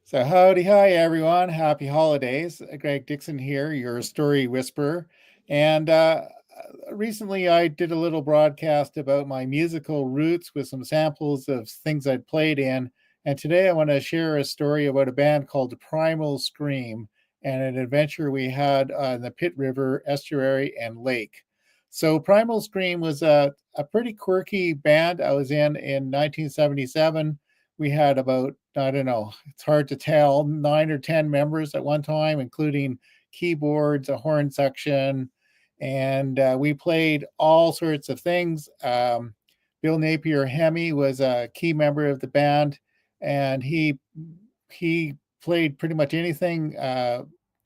So howdy, hi everyone. Happy holidays. Greg Dixon here, your story whisperer. And recently I did a little broadcast about my musical roots with some samples of things I'd played in. And today I want to share a story about a band called Primal Scream and an adventure we had on the Pitt River Estuary and Lake. So Primal Scream was a pretty quirky band I was in 1977. We had about, I don't know, it's hard to tell, 9 or 10 members at one time, including keyboards, a horn section, and we played all sorts of things. Bill Napier-Hemy was a key member of the band, and he played pretty much anything.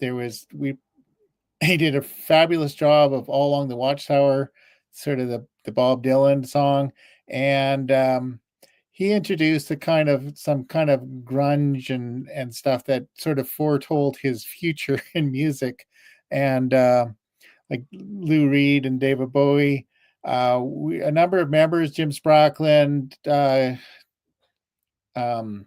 There was we He did a fabulous job of All Along the Watchtower, sort of the Bob Dylan song, and he introduced some kind of grunge and stuff that sort of foretold his future in music, and like Lou Reed and David Bowie. A number of members, Jim Sprachlin, um,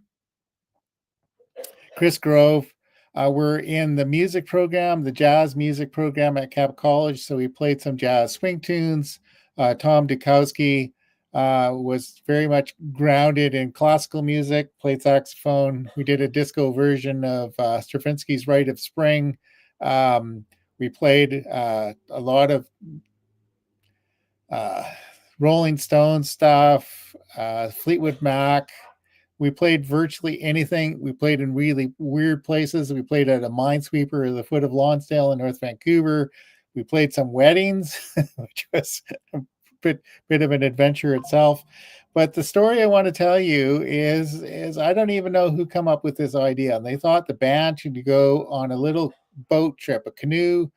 Chris Grove. We're in the music program, the jazz music program at Cap College. So we played some jazz swing tunes. Tom Dukowski was very much grounded in classical music, played saxophone. We did a disco version of Stravinsky's Rite of Spring. Um, we played a lot of uh, Rolling Stones stuff, Fleetwood Mac. We played virtually anything. We played in really weird places. We played at a minesweeper at the foot of Lonsdale in North Vancouver. We played some weddings, which was a bit of an adventure itself. But the story I want to tell you is I don't even know who come up with this idea. And they thought the band should go on a little boat trip, a canoe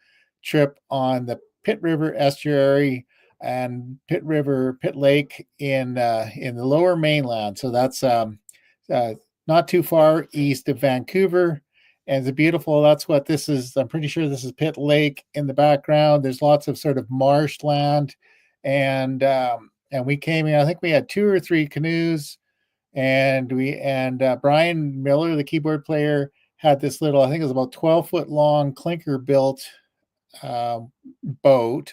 trip on the Pitt River Estuary and Pitt Lake in the Lower Mainland. So that's uh, not too far east of Vancouver. And it's beautiful. That's what this is. I'm pretty sure this is Pitt Lake in the background. There's lots of sort of marshland, and we came in. I think we had 2 or 3 canoes, and Brian Millar, the keyboard player, had this little. I think it was about 12-foot long clinker built uh, boat,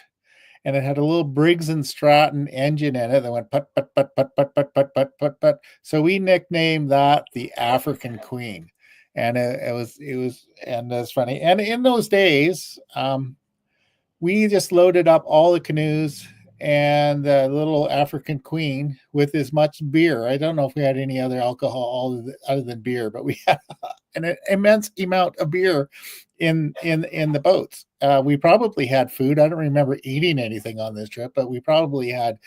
and it had a little Briggs and Stratton engine in it that went put put put put put put put put put put. So we nicknamed that the African Queen, and and that's funny. And in those days, we just loaded up all the canoes and the little African Queen with as much beer. I don't know if we had any other alcohol other than beer, but we had an immense amount of beer in the boats. We probably had food. I don't remember eating anything on this trip, but we probably had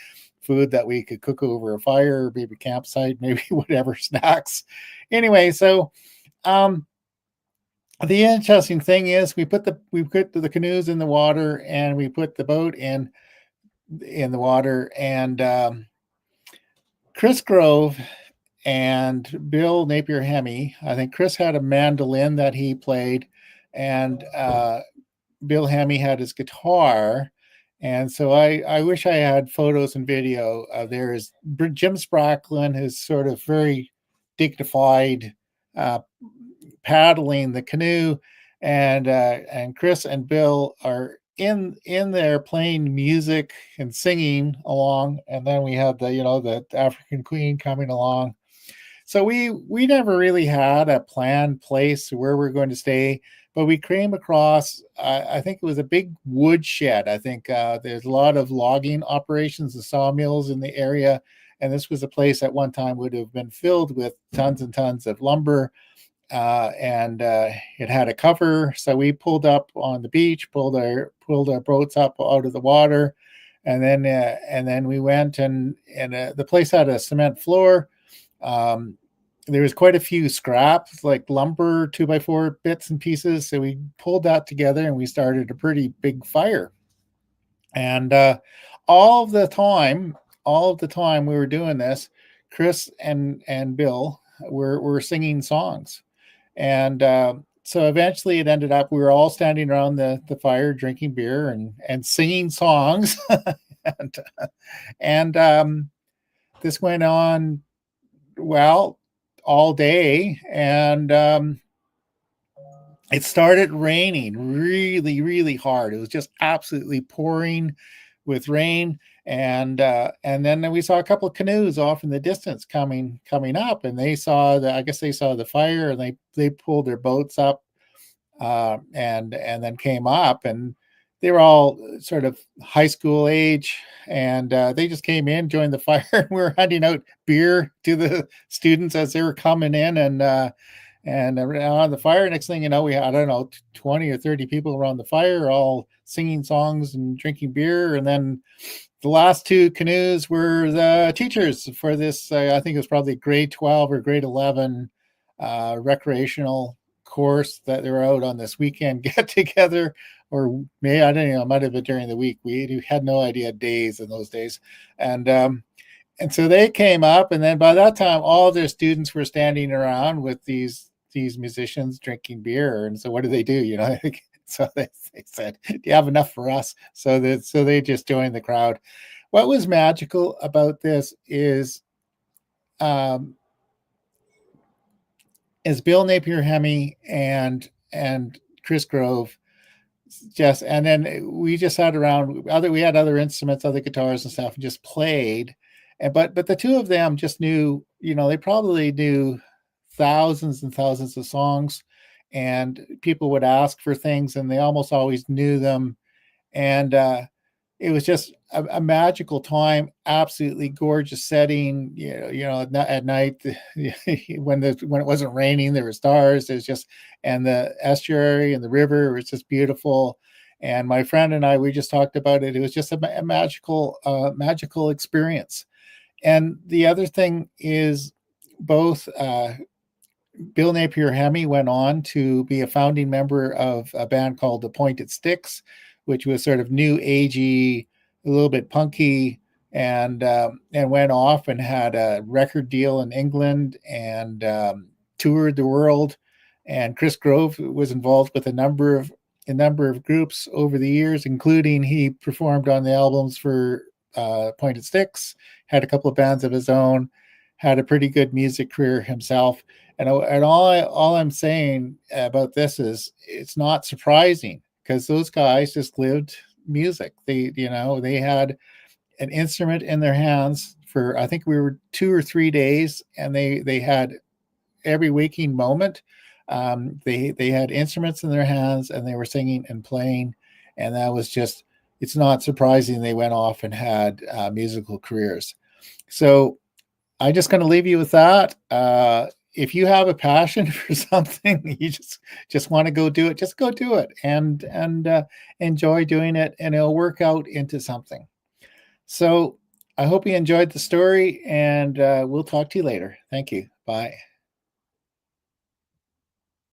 food that we could cook over a fire, maybe campsite, maybe whatever snacks. Anyway, so um, the interesting thing is we put the canoes in the water and we put the boat in the water, and Chris Grove and Bill Napier-Hemy. I think Chris had a mandolin that he played, and Bill Hemy had his guitar. And so I wish I had photos and video. There is Jim Spracklin, who's sort of very dignified, uh, paddling the canoe, and Chris and Bill are in there playing music and singing along. And then we have the African Queen coming along. So we never really had a planned place where we're going to stay, but we came across, I think it was a big wood shed. I think there's a lot of logging operations and sawmills in the area, and this was a place at one time would have been filled with tons and tons of lumber, and it had a cover. So we pulled up on the beach, pulled our boats up out of the water, and then we went, and the place had a cement floor. um, there was quite a few scraps, like lumber, 2x4 bits and pieces. So we pulled that together and we started a pretty big fire. And all of the time, all of the time we were doing this, Chris and Bill were singing songs. And so eventually it ended up we were all standing around the fire drinking beer and singing songs. and and this went on, well, all day, and it started raining really, really hard. It was just absolutely pouring with rain, and then we saw a couple of canoes off in the distance coming up, and they saw the I guess they saw the fire, and they pulled their boats up, and then came up, and they were all sort of high school age, and they just came in, joined the fire, and we were handing out beer to the students as they were coming in, and around the fire. Next thing you know, we had, I don't know, 20 or 30 people around the fire, all singing songs and drinking beer. And then the last two canoes were the teachers for this, I think it was probably grade 12 or grade 11 recreational course that they were out on this weekend get together. Or maybe, I don't know, it might have been during the week. We had no idea days in those days. And so they came up, and then by that time, all their students were standing around with these musicians drinking beer. And so what do? So they said, "Do you have enough for us?" So they just joined the crowd. What was magical about this is Bill Napier-Hemy and Chris Grove and then we just sat around. We had other instruments, other guitars and stuff, and just played. But the two of them just knew, they probably knew thousands and thousands of songs, and people would ask for things, and they almost always knew them. And it was just a magical time, absolutely gorgeous setting. At night when it wasn't raining, there were stars. There's just, and the estuary and the river was just beautiful. And my friend and I, we just talked about it. It was just a magical experience. And the other thing is, both Bill Napier-Hemy went on to be a founding member of a band called the Pointed Sticks, which was sort of new agey, a little bit punky, and went off and had a record deal in England, and toured the world. And Chris Grove was involved with a number of groups over the years, including he performed on the albums for Pointed Sticks, had a couple of bands of his own, had a pretty good music career himself. And all I'm saying about this is, it's not surprising, because those guys just lived music. They had an instrument in their hands for, I think we were 2 or 3 days, and they had every waking moment. They had instruments in their hands, and they were singing and playing, and that was just, it's not surprising they went off and had musical careers. So I'm just going to leave you with that. If you have a passion for something, you just want to go do it, just go do it, and enjoy doing it, and it'll work out into something. So I hope you enjoyed the story, and we'll talk to you later. Thank you. Bye.